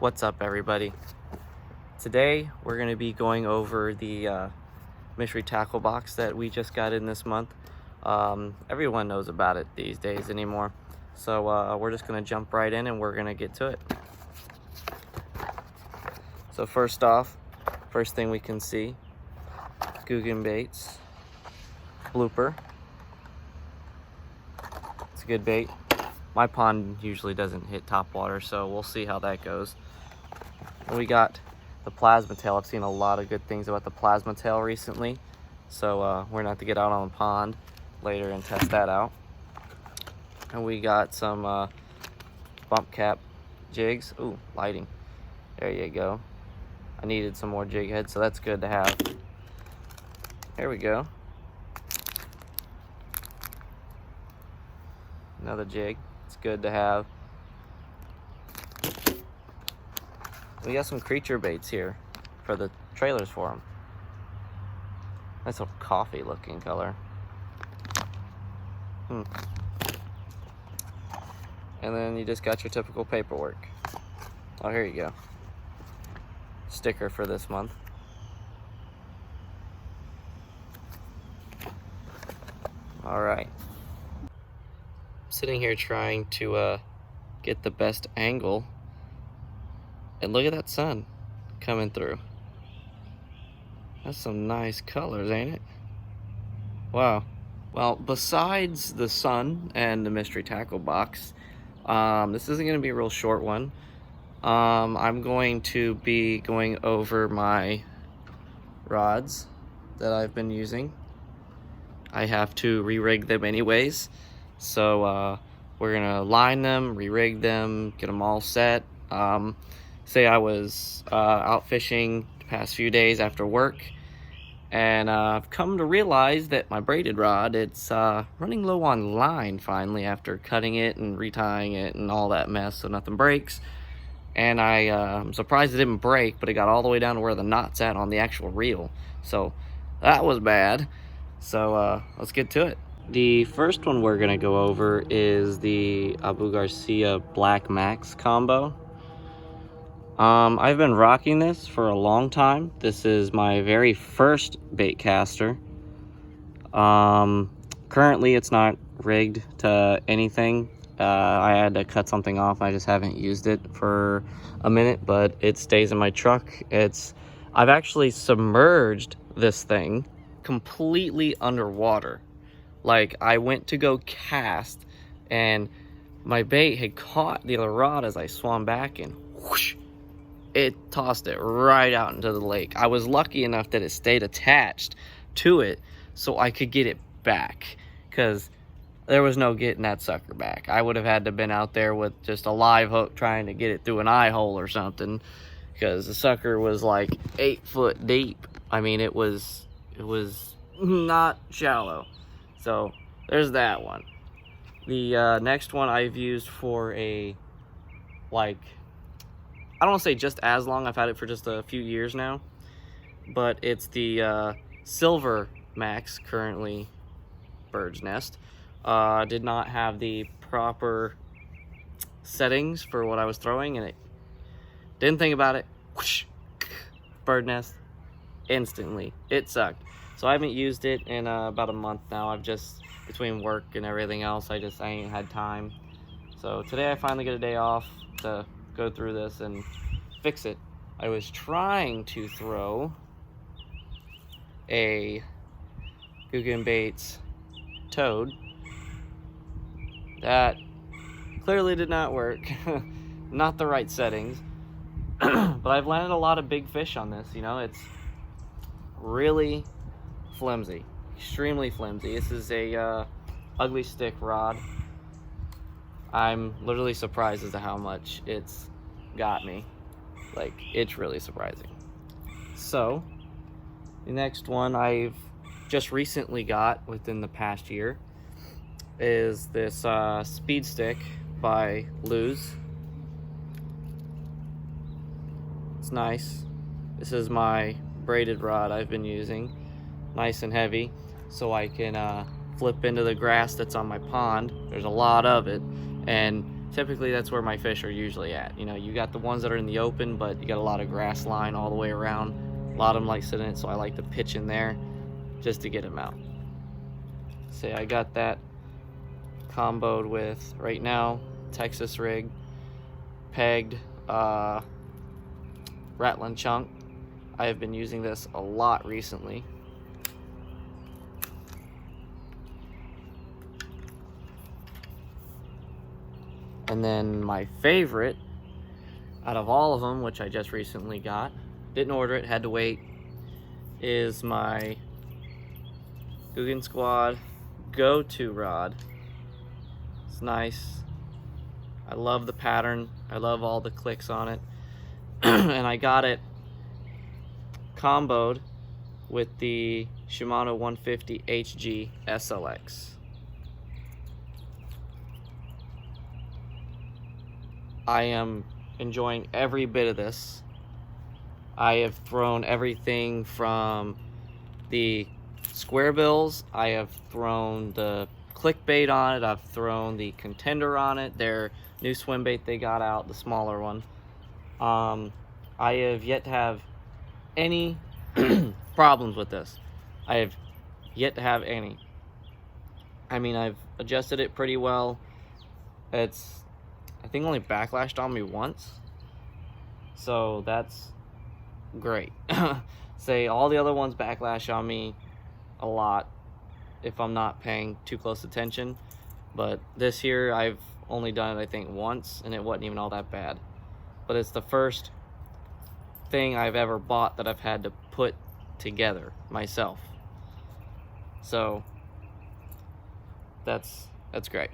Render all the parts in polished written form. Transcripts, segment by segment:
What's up, everybody? Today we're going to be going over the mystery tackle box that we just got in this month. Everyone knows about it these days anymore, so we're just going to jump right in and we're going to get to it. So first thing we can see, Bait's blooper. It's a good bait. My pond usually doesn't hit top water, so we'll see how that goes. We got the plasma tail. I've seen a lot of good things about the plasma tail recently, so we're gonna have to get out on the pond later and test that out. And we got some bump cap jigs. Ooh, lighting. There you go. I needed some more jig heads, so that's good to have. There we go. Another jig. It's good to have. We got some creature baits here for the trailers for them. Nice little coffee looking color. And then you just got your typical paperwork. Oh, here you go. Sticker for this month. All right. Sitting here trying to get the best angle, and look at that sun coming through. That's some nice colors, ain't it? Wow. Well, besides the sun and the mystery tackle box, this isn't going to be a real short one. I'm going to be going over my rods that I've been using. I have to re-rig them anyways, so we're gonna line them, re-rig them, get them all set. Say I was out fishing the past few days after work, and I've come to realize that my braided rod, it's running low on line finally after cutting it and retying it and all that mess so nothing breaks. And I'm surprised it didn't break, but it got all the way down to where the knot's at on the actual reel, so that was bad. So let's get to it. The first one we're gonna go over is the Abu Garcia Black Max combo. I've been rocking this for a long time. This is my very first bait caster. Currently it's not rigged to anything. I had to cut something off. I just haven't used it for a minute, but it stays in my truck. I've actually submerged this thing completely underwater. Like, I went to go cast and my bait had caught the other rod as I swam back, and whoosh, it tossed it right out into the lake. I was lucky enough that it stayed attached to it so I could get it back, because there was no getting that sucker back. I would have had to been out there with just a live hook trying to get it through an eye hole or something, because the sucker was like 8 foot deep. I mean, it was not shallow. So there's that one. The next one I've used for I don't want to say just as long. I've had it for just a few years now, but it's the Silver Max, currently Bird's Nest. Did not have the proper settings for what I was throwing, and it didn't think about it. Whoosh, bird nest instantly. It sucked. So I haven't used it in about a month now. I've just, between work and everything else, I ain't had time. So today I finally get a day off to go through this and fix it. I was trying to throw a Bait's Toad. That clearly did not work. Not the right settings. But I've landed a lot of big fish on this. You know, it's really flimsy, extremely flimsy. This is a ugly stick rod. I'm literally surprised as to how much it's got me. Like, it's really surprising. So the next one I've just recently got within the past year is this speed stick by Luz. It's nice. This is my braided rod I've been using. Nice and heavy, so I can flip into the grass that's on my pond. There's a lot of it, and typically that's where my fish are usually at. You know, you got the ones that are in the open, but you got a lot of grass line all the way around. A lot of them like sitting in it, so I like to pitch in there just to get them out. Say I got that comboed with, right now, Texas rig, pegged Rattling Chunk. I have been using this a lot recently. And then my favorite out of all of them, which I just recently got, didn't order it, had to wait, is my Guggen Squad go-to rod. It's nice. I love the pattern. I love all the clicks on it. And I got it comboed with the Shimano 150 HG SLX. I am enjoying every bit of this. I have thrown everything from the square bills, I have thrown the clickbait on it, I've thrown the contender on it, their new swim bait they got out, the smaller one. I have yet to have any problems with this. I have yet to have any. I mean, I've adjusted it pretty well. It's, I think, only backlashed on me once, so that's great. Say all the other ones backlash on me a lot if I'm not paying too close attention, but this here I've only done it I think once, and it wasn't even all that bad. But it's the first thing I've ever bought that I've had to put together myself, so that's great.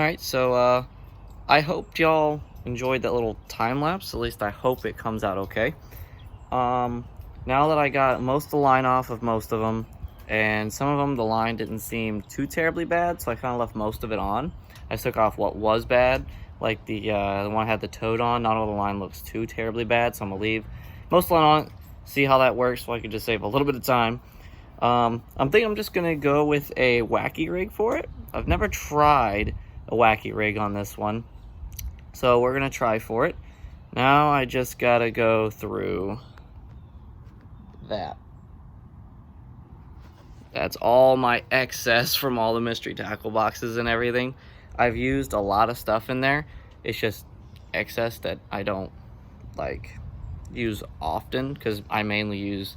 Alright, so I hope y'all enjoyed that little time lapse. At least I hope it comes out okay. Now that I got most of the line off of most of them, and some of them the line didn't seem too terribly bad, so I kind of left most of it on. I took off what was bad, like the one I had the toad on. Not all the line looks too terribly bad, so I'm gonna leave most of the line on, see how that works, so I can just save a little bit of time. I'm thinking I'm just gonna go with a wacky rig for it. I've never tried a wacky rig on this one, so we're gonna try for it. Now I just gotta go through that. That's all my excess from all the mystery tackle boxes and everything. I've used a lot of stuff in there. It's just excess that I don't like use often, because I mainly use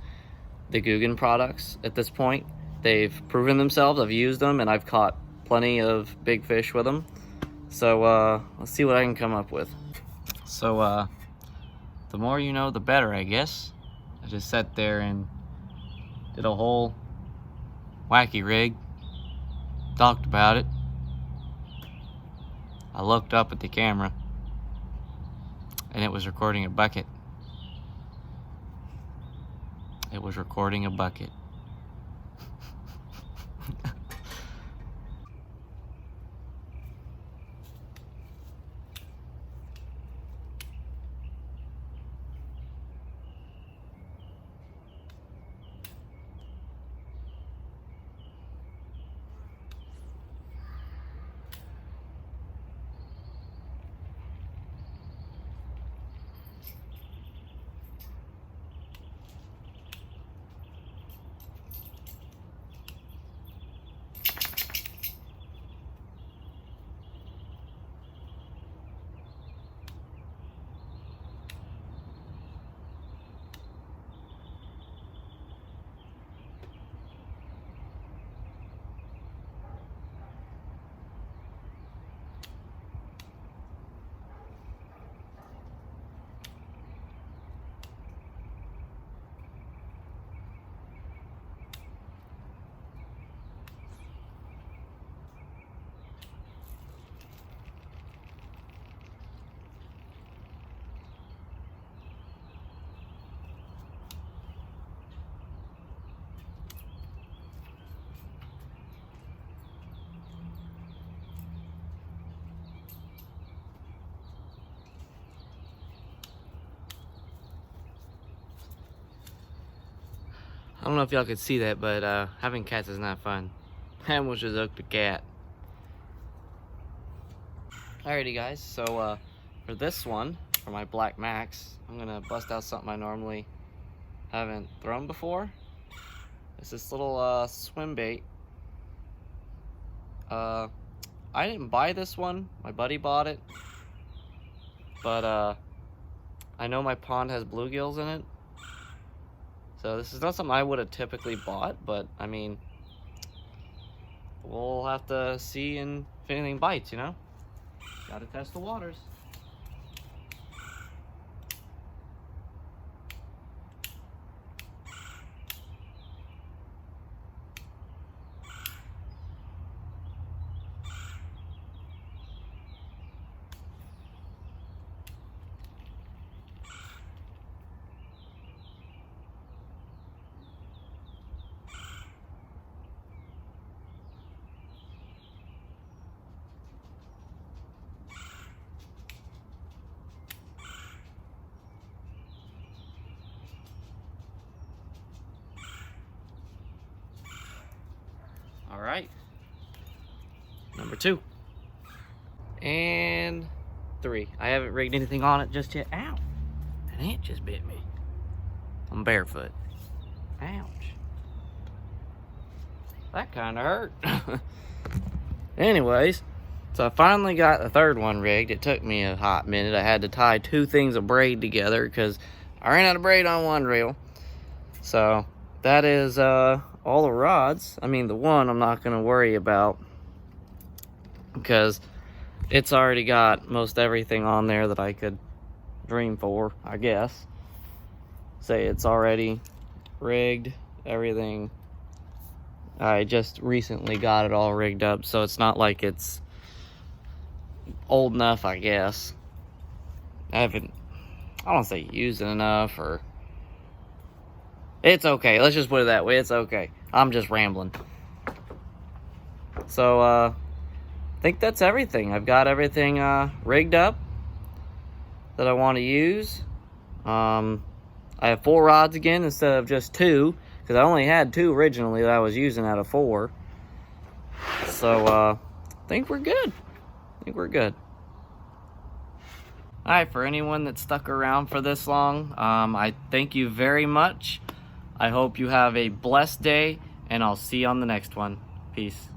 the Guggen products at this point. They've proven themselves. I've used them and I've caught plenty of big fish with them. So let's see what I can come up with. So the more you know, the better, I guess. I just sat there and did a whole wacky rig, talked about it. I looked up at the camera and it was recording a bucket. It was recording a bucket. I don't know if y'all could see that, but having cats is not fun. I almost just hooked a cat. Alrighty guys, so for this one, for my Black Max, I'm gonna bust out something I normally haven't thrown before. It's this little swim bait. I didn't buy this one, my buddy bought it. But I know my pond has bluegills in it. So this is not something I would have typically bought, but I mean, we'll have to see if anything bites, you know? Gotta test the waters. All right, number 2 and 3. I haven't rigged anything on it just yet. Ow, an ant just bit me. I'm barefoot. Ouch, that kind of hurt. Anyways, so I finally got the third one rigged. It took me a hot minute. I had to tie 2 things of braid together because I ran out of braid on one reel. So that is all the rods. I mean, the one I'm not going to worry about because it's already got most everything on there that I could dream for, I guess. Say it's already rigged, everything. I just recently got it all rigged up, so it's not like it's old enough, I guess. I don't say used enough, or it's okay. Let's just put it that way. It's okay. I'm just rambling. So, I think that's everything. I've got everything rigged up that I want to use. I have 4 rods again instead of just 2, because I only had 2 originally that I was using out of 4. So, I think we're good. Alright, for anyone that stuck around for this long, I thank you very much. I hope you have a blessed day, and I'll see you on the next one. Peace.